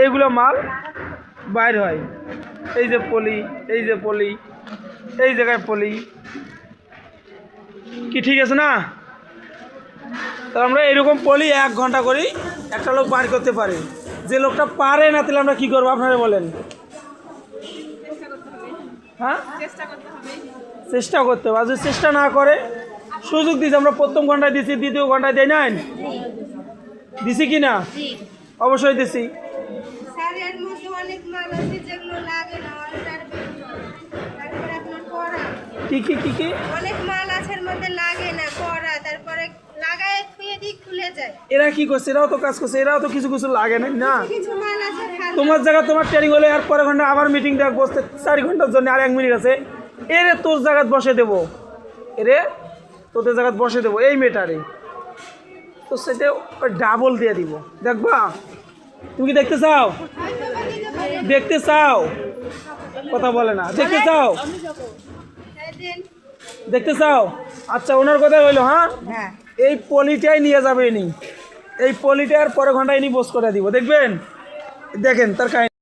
এইগুলো মাল বাইর হয়। এই যে পলি, এই যে পলি, এই জায়গায় পলি, কি ঠিক আছে না? তা আমরা এরকম পলি 1 ঘন্টা করেই একটা লোক বার করতে পারে। যে লোকটা পারে না তাহলে আমরা কি করবো আপনারা বলেন? হ্যাঁ, চেষ্টা করতে হবে। আর যদি চেষ্টা না করে, সুযোগ দিয়েছি আমরা, প্রথম ঘন্টায় দিছি, দ্বিতীয় ঘন্টায় দেয় নাই, দিছি কি না? অবশ্যই দিছি। কি কি কি কি অনেক মাল আছে এর মধ্যে লাগে না পড়া, তারপরে লাগায় খুলে দিই খুলে যায়। এরা কি করছে? এরাও তো কাজ করছে, এরাও তো কিছু কিছু লাগে না না? কিছু মাল আছে তোমার জায়গা তোমার ট্রেনিং হলে আর পরে ঘন্টা আবার মিটিং ডাক বসতে 4 ঘন্টার জন্য আর 1 মিনিট আছে, এরে তোর জায়গাত বসে দেবো, এরে তোদের জায়গাত বসে দেবো এই মেটারে, তো সেটা ডাবল দিয়ে দিব। দেখবা? তুমি কি দেখতে চাও? দেখতে চাও? কথা বলে না। দেখতে চাও? দেখতে চাও? আচ্ছা, ওনার কথা হইলো। হ্যাঁ, এই পলিটাই নিয়ে যাবে, এই পলিটার পরে ঘন্টায় বস করে দিব, দেখবেন? দেখেন তার কাহিনী।